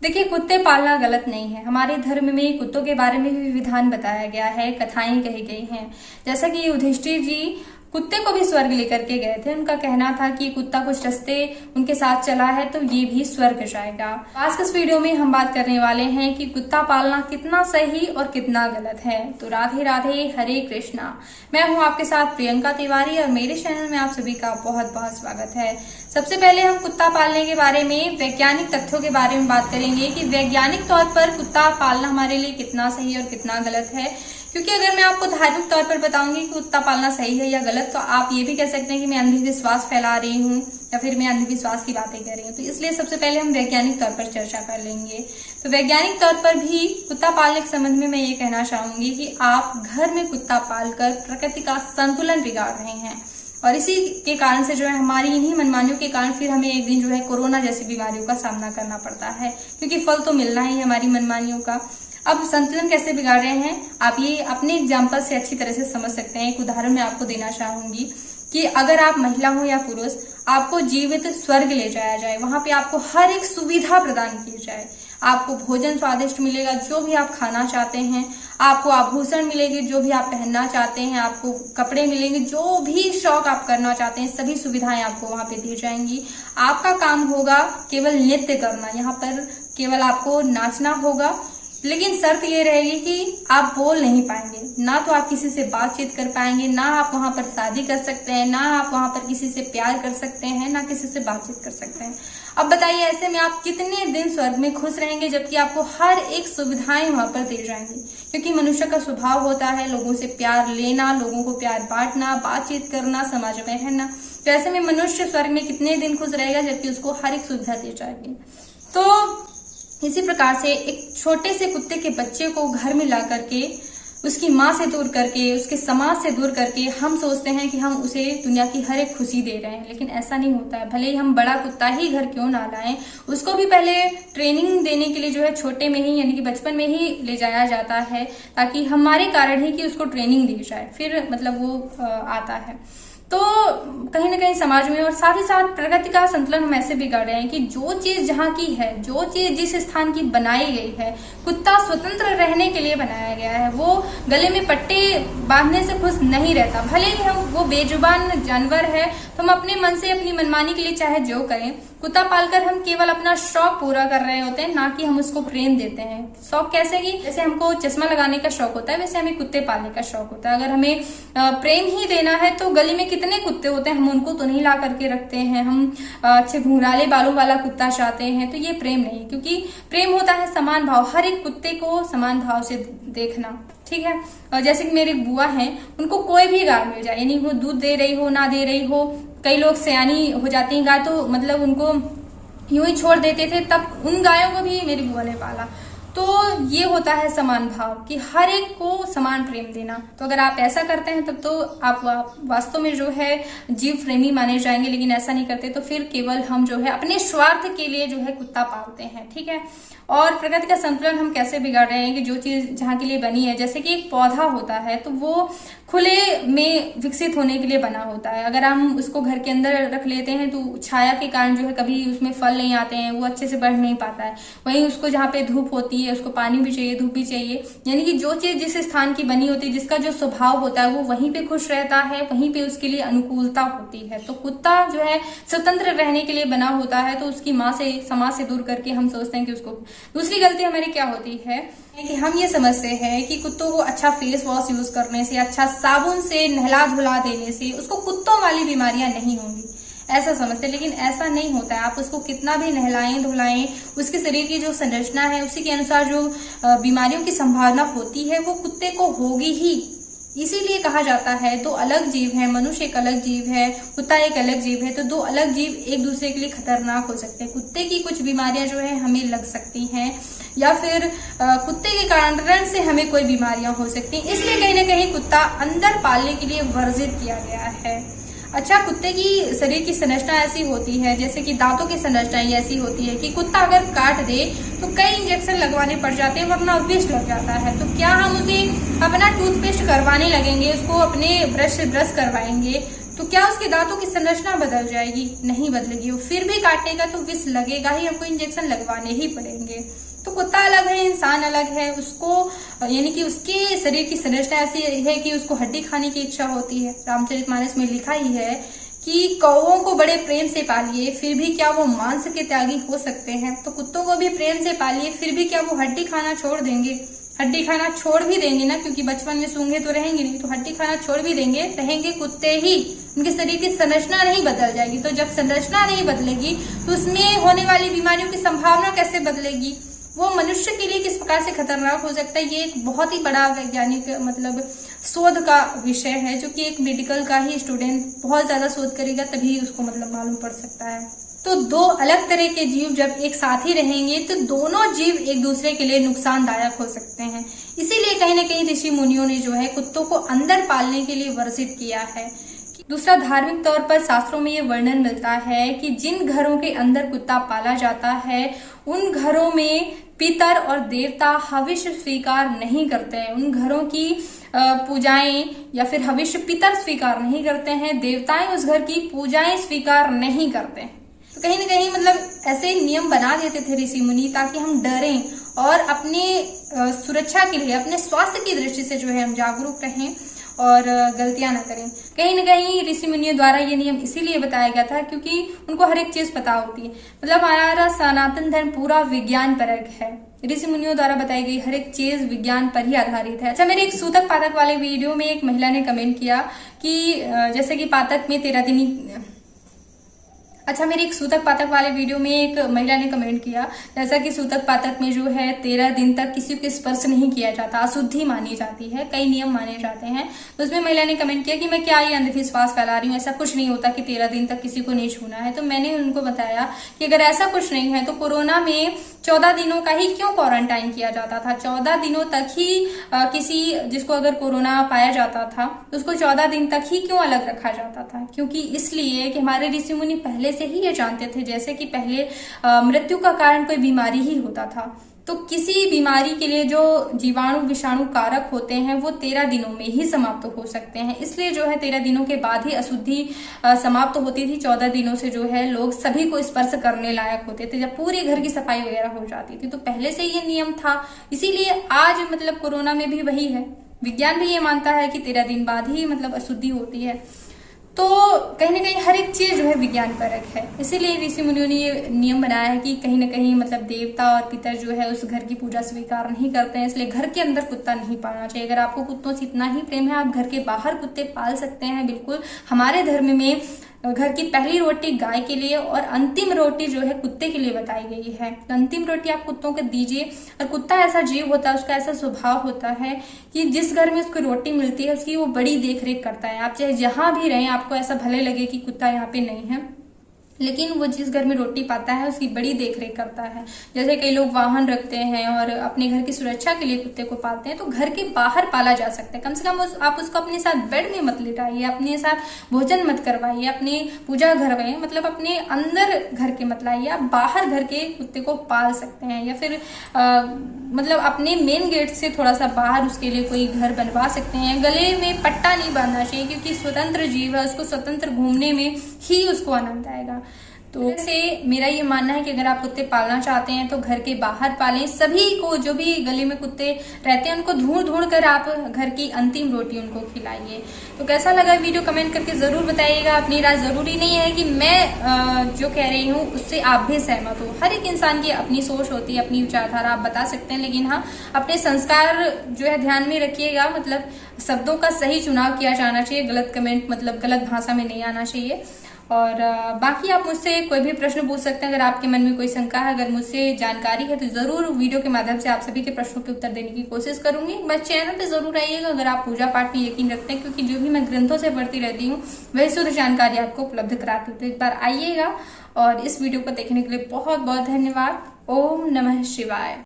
देखिए, कुत्ते पालना गलत नहीं है। हमारे धर्म में कुत्तों के बारे में भी विधान बताया गया है, कथाएं कही गई हैं। जैसा कि युधिष्ठिर जी कुत्ते को भी स्वर्ग लेकर के गए थे। उनका कहना था कि कुत्ता कुछ रास्ते उनके साथ चला है तो ये भी स्वर्ग जाएगा। आज के इस वीडियो में हम बात करने वाले हैं कि कुत्ता पालना कितना सही और कितना गलत है। तो राधे राधे, हरे कृष्णा। मैं हूं आपके साथ प्रियंका तिवारी और मेरे चैनल में आप सभी का बहुत बहुत स्वागत है। सबसे पहले हम कुत्ता पालने के बारे में वैज्ञानिक तथ्यों के बारे में बात करेंगे कि वैज्ञानिक तौर पर कुत्ता पालना हमारे लिए कितना सही और कितना गलत है। क्योंकि अगर मैं आपको धार्मिक तौर पर बताऊंगी कि कुत्ता पालना सही है या गलत, तो आप ये भी कह सकते हैं कि मैं अंधविश्वास फैला रही हूँ या फिर मैं अंधविश्वास की बातें कर रही हूँ। तो इसलिए सबसे पहले हम वैज्ञानिक तौर पर चर्चा कर लेंगे। तो वैज्ञानिक तौर पर भी कुत्ता पालने के संबंध में मैं ये कहना चाहूंगी कि आप घर में कुत्ता पालकर प्रकृति का संतुलन बिगाड़ रहे हैं और इसी के कारण से जो है हमारी इन्हीं मनमानियों के कारण फिर हमें एक दिन जो है कोरोना जैसी बीमारियों का सामना करना पड़ता है, क्योंकि फल तो मिलना ही है हमारी मनमानियों का। अब संतुलन कैसे बिगाड़ रहे हैं आप ये अपने एग्जाम्पल से अच्छी तरह से समझ सकते हैं। एक उदाहरण मैं आपको देना चाहूंगी कि अगर आप महिला हो या पुरुष, आपको जीवित स्वर्ग ले जाया जाए, वहां पे आपको हर एक सुविधा प्रदान की जाए। आपको भोजन स्वादिष्ट मिलेगा, जो भी आप खाना चाहते हैं, आपको आभूषण मिलेंगे, जो भी आप पहनना चाहते हैं, आपको कपड़े मिलेंगे, जो भी शौक आप करना चाहते हैं, सभी सुविधाएं आपको वहां पे दी जाएंगी। आपका काम होगा केवल नृत्य करना, यहाँ पर केवल आपको नाचना होगा, लेकिन शर्त ये रहेगी कि आप बोल नहीं पाएंगे, ना तो आप किसी से बातचीत कर पाएंगे, ना आप वहां पर शादी कर सकते हैं, ना आप वहां पर किसी से प्यार कर सकते हैं, ना किसी से बातचीत कर सकते हैं। अब बताइए ऐसे में आप कितने दिन स्वर्ग में खुश रहेंगे, जबकि आपको हर एक सुविधाएं वहां पर दी जाएंगी। क्योंकि मनुष्य का स्वभाव होता है लोगों से प्यार लेना, लोगों को प्यार बांटना, बातचीत करना, समाज में रहना। तो ऐसे में मनुष्य स्वर्ग में कितने दिन खुश रहेगा, जबकि उसको हर एक सुविधा दी जाएगी। तो इसी प्रकार से एक छोटे से कुत्ते के बच्चे को घर में ला करके उसकी माँ से दूर करके, उसके समाज से दूर करके हम सोचते हैं कि हम उसे दुनिया की हर एक खुशी दे रहे हैं, लेकिन ऐसा नहीं होता है। भले ही हम बड़ा कुत्ता ही घर क्यों ना लाएं, उसको भी पहले ट्रेनिंग देने के लिए जो है छोटे में ही यानी कि बचपन में ही ले जाया जाता है, ताकि हमारे कारण ही कि उसको ट्रेनिंग दी जाए, फिर मतलब वो आता है। तो कहीं ना कहीं समाज में और साथ ही साथ प्रकृति का संतुलन हम ऐसे बिगाड़ रहे हैं कि जो चीज जहाँ की है, जो चीज जिस स्थान की बनाई गई है, कुत्ता स्वतंत्र रहने के लिए बनाया गया है। वो गले में पट्टे बांधने से खुश नहीं रहता। भले ही हम वो बेजुबान जानवर है, तो हम अपने मन से अपनी मनमानी के लिए चाहे जो करें। कुत्ता पालकर हम केवल अपना शौक पूरा कर रहे होते हैं, ना कि हम उसको प्रेम देते हैं। शौक कैसे कि जैसे हमको चश्मा लगाने का शौक होता है, वैसे हमें कुत्ते पालने का शौक होता है। अगर हमें प्रेम ही देना है तो गली में कितने कुत्ते होते हैं, हम उनको तो नहीं ला करके रखते हैं। हम अच्छे घुंघराले बालों वाला कुत्ता चाहते हैं, तो ये प्रेम नहीं। क्योंकि प्रेम होता है समान भाव, हर एक कुत्ते को समान भाव से देखना, ठीक है। और जैसे कि मेरी बुआ हैं, उनको कोई भी गाय मिल जाए, यानी वो दूध दे रही हो ना दे रही हो, कई लोग सयानी हो जाती हैं गाय तो मतलब उनको यूं ही छोड़ देते थे, तब उन गायों को भी मेरी बुआ ने पाला। तो ये होता है समान भाव कि हर एक को समान प्रेम देना। तो अगर आप ऐसा करते हैं तब तो आप वास्तव में जो है जीव प्रेमी माने जाएंगे, लेकिन ऐसा नहीं करते तो फिर केवल हम जो है अपने स्वार्थ के लिए जो है कुत्ता पालते हैं, ठीक है। और प्रकृति का संतुलन हम कैसे बिगाड़ रहे हैं कि जो चीज जहाँ के लिए बनी है, जैसे कि एक पौधा होता है तो वो खुले में विकसित होने के लिए बना होता है। अगर हम उसको घर के अंदर रख लेते हैं तो छाया के कारण जो है कभी उसमें फल नहीं आते हैं, वो अच्छे से बढ़ नहीं पाता है। वहीं उसको जहाँ पे धूप होती है, उसको पानी भी चाहिए, धूप भी चाहिए, यानी कि जो चीज जिस स्थान की बनी होती है, जिसका जो स्वभाव होता है, वो वहीं पे खुश रहता है, वहीं पे उसके लिए अनुकूलता होती है। तो कुत्ता जो है स्वतंत्र रहने के लिए बना होता है, तो उसकी माँ से, समाज से दूर करके हम सोचते हैं कि उसको। दूसरी गलती हमारी क्या होती है कि हम ये समझते हैं कि कुत्तों को अच्छा फेस वॉश यूज करने से, अच्छा साबुन से नहला धुला देने से उसको कुत्तों वाली बीमारियां नहीं होंगी, ऐसा समझते हैं। लेकिन ऐसा नहीं होता है। आप उसको कितना भी नहलाएं धुलाएं, उसके शरीर की जो संरचना है उसी के अनुसार जो बीमारियों की संभावना होती है वो कुत्ते को होगी ही। इसीलिए कहा जाता है दो अलग जीव हैं, मनुष्य एक अलग जीव है, कुत्ता एक अलग जीव है। तो दो अलग जीव एक दूसरे के लिए खतरनाक हो सकते हैं। कुत्ते की कुछ बीमारियां जो है हमें लग सकती हैं, या फिर कुत्ते के कारण से हमें कोई बीमारियां हो सकती हैं। इसलिए कहीं ना कहीं कुत्ता अंदर पालने के लिए वर्जित किया गया है। अच्छा, कुत्ते की शरीर की संरचना ऐसी होती है, जैसे कि दांतों की संरचना ऐसी होती है कि कुत्ता अगर काट दे तो कई इंजेक्शन लगवाने पड़ जाते हैं, वरना विष लग जाता है। तो क्या हम उसे अपना टूथपेस्ट करवाने लगेंगे, उसको अपने ब्रश से ब्रश करवाएंगे, तो क्या उसके दांतों की संरचना बदल जाएगी? नहीं बदलेगी। वो फिर भी काटेगा तो विष लगेगा ही, हमको इंजेक्शन लगवाने ही पड़ेंगे। तो कुत्ता अलग है, इंसान अलग है। उसको यानी कि उसके शरीर की संरचना ऐसी है कि उसको हड्डी खाने की इच्छा होती है। रामचरितमानस में लिखा ही है कि कौवों को बड़े प्रेम से पालिए, फिर भी क्या वो मांस के त्यागी हो सकते हैं? तो कुत्तों को भी प्रेम से पालिए, फिर भी क्या वो हड्डी खाना छोड़ देंगे? हड्डी खाना छोड़ भी देंगे ना, क्योंकि बचपन में सूंघे तो रहेंगे नहीं, तो हड्डी खाना छोड़ भी देंगे, रहेंगे कुत्ते ही। उनके शरीर की संरचना नहीं बदल जाएगी। तो जब संरचना नहीं बदलेगी तो उसमें होने वाली बीमारियों की संभावना कैसे बदलेगी? वो मनुष्य के लिए किस प्रकार से खतरनाक हो सकता है? ये एक बहुत ही बड़ा वैज्ञानिक मतलब शोध का विषय है, जो कि एक मेडिकल का ही स्टूडेंट बहुत ज्यादा शोध करेगा तभी उसको मतलब मालूम पड़ सकता है। तो दो अलग तरह के जीव जब एक साथ ही रहेंगे तो दोनों जीव एक दूसरे के लिए नुकसानदायक हो सकते हैं। इसीलिए कहीं ना कहीं ऋषि मुनियों ने जो है कुत्तों को अंदर पालने के लिए वर्षित किया है। दूसरा, धार्मिक तौर पर शास्त्रों में ये वर्णन मिलता है कि जिन घरों के अंदर कुत्ता पाला जाता है उन घरों में पितर और देवता हविष्य स्वीकार नहीं करते हैं। उन घरों की पूजाएं या फिर हविष्य पितर स्वीकार नहीं करते हैं, देवताएं उस घर की पूजाएं स्वीकार नहीं करते हैं। तो कहीं ना कहीं मतलब ऐसे नियम बना देते थे ऋषि मुनि ताकि हम डरें और अपने सुरक्षा के लिए, अपने स्वास्थ्य की दृष्टि से जो है हम जागरूक रहें और गलतियां न करें। कहीं न कहीं ऋषि मुनियों द्वारा ये नियम इसीलिए बताया गया था क्योंकि उनको हर एक चीज पता होती है। मतलब हमारा सनातन धर्म पूरा विज्ञान परक है। ऋषि मुनियों द्वारा बताई गई हर एक चीज विज्ञान पर ही आधारित है। अच्छा, मेरे एक सूतक पातक वाले वीडियो में एक महिला ने कमेंट किया कि जैसे कि पातक में 13 दिन मेरे एक सूतक पातक वाले वीडियो में एक महिला ने कमेंट किया जैसा कि सूतक पातक में जो है 13 दिन तक किसी को स्पर्श नहीं किया जाता, अशुद्धि मानी जाती है, कई नियम माने जाते हैं। तो उसमें महिला ने कमेंट किया कि मैं क्या ये अंधविश्वास फैला रही हूँ, ऐसा कुछ नहीं होता कि 13 दिन तक किसी को नहीं छूना है। तो मैंने उनको बताया कि अगर ऐसा कुछ नहीं है तो कोरोना में 14 दिनों का ही क्यों क्वारंटाइन किया जाता था? 14 दिनों तक ही किसी जिसको अगर कोरोना पाया जाता था तो उसको 14 दिन तक ही क्यों अलग रखा जाता था? क्योंकि इसलिए कि हमारे ऋषि मुनि पहले से ही ये जानते थे जैसे कि पहले मृत्यु का कारण कोई बीमारी ही होता था, तो किसी बीमारी के लिए जो जीवाणु विषाणु कारक होते हैं वो 13 दिनों में ही समाप्त हो सकते हैं। इसलिए जो है 13 दिनों के बाद ही अशुद्धि समाप्त होती थी। 14 दिनों से जो है लोग सभी को स्पर्श करने लायक होते थे, जब पूरे घर की सफाई वगैरह हो जाती थी। तो पहले से ये नियम था, इसीलिए आज मतलब कोरोना में भी वही है। विज्ञान भी ये मानता है कि 13 दिन बाद ही मतलब अशुद्धि होती है। तो कहीं ना कहीं हर एक चीज जो है विज्ञान परक है। इसीलिए ऋषि मुनियों ने ये नियम बनाया है कि कहीं ना कहीं मतलब देवता और पितर जो है उस घर की पूजा स्वीकार नहीं करते हैं, इसलिए घर के अंदर कुत्ता नहीं पालना चाहिए। अगर आपको कुत्तों से इतना ही प्रेम है आप घर के बाहर कुत्ते पाल सकते हैं, बिल्कुल। हमारे धर्म में घर की पहली रोटी गाय के लिए और अंतिम रोटी जो है कुत्ते के लिए बताई गई है। तो अंतिम रोटी आप कुत्तों को दीजिए। और कुत्ता ऐसा जीव होता है, उसका ऐसा स्वभाव होता है कि जिस घर में उसको रोटी मिलती है उसकी वो बड़ी देखरेख करता है। आप चाहे जहां भी रहें, आपको ऐसा भले लगे कि कुत्ता यहाँ पे नहीं है, लेकिन वो जिस घर में रोटी पाता है उसकी बड़ी देखरेख करता है। जैसे कई लोग वाहन रखते हैं और अपने घर की सुरक्षा के लिए कुत्ते को पालते हैं, तो घर के बाहर पाला जा सकता है। कम से कम आप उसको अपने साथ बेड में मत लिटाइए, अपने साथ भोजन मत करवाइए, अपने पूजा घर में मतलब अपने अंदर घर के मत लाइए। आप बाहर घर के कुत्ते को पाल सकते हैं या फिर मतलब अपने मेन गेट से थोड़ा सा बाहर उसके लिए कोई घर बनवा सकते हैं। गले में पट्टा नहीं बांधना चाहिए क्योंकि स्वतंत्र जीव है, उसको स्वतंत्र घूमने में ही उसको आनंद आएगा। तो वैसे मेरा ये मानना है कि अगर आप कुत्ते पालना चाहते हैं तो घर के बाहर पालें। सभी को जो भी गली में कुत्ते रहते हैं उनको ढूंढ कर आप घर की अंतिम रोटी उनको खिलाइए। तो कैसा लगा वीडियो कमेंट करके जरूर बताइएगा। अपनी राय जरूरी नहीं है कि मैं जो कह रही हूँ उससे आप भी सहमत हो। हर एक इंसान की अपनी सोच होती है, अपनी विचारधारा आप बता सकते हैं, लेकिन हाँ अपने संस्कार जो है ध्यान में रखिएगा। मतलब शब्दों का सही चुनाव किया जाना चाहिए, गलत कमेंट मतलब गलत भाषा में नहीं आना चाहिए। और बाकी आप मुझसे कोई भी प्रश्न पूछ सकते हैं। अगर आपके मन में कोई शंका है, अगर मुझसे जानकारी है तो जरूर वीडियो के माध्यम से आप सभी के प्रश्नों के उत्तर देने की कोशिश करूंगी। बस चैनल पे जरूर आइएगा अगर आप पूजा पाठ में यकीन रखते हैं, क्योंकि जो भी मैं ग्रंथों से पढ़ती रहती हूँ वही शुद्ध जानकारी आपको उपलब्ध कराती हूँ। तो एक बार आइएगा और इस वीडियो को देखने के लिए बहुत बहुत धन्यवाद। ओम नमः शिवाय।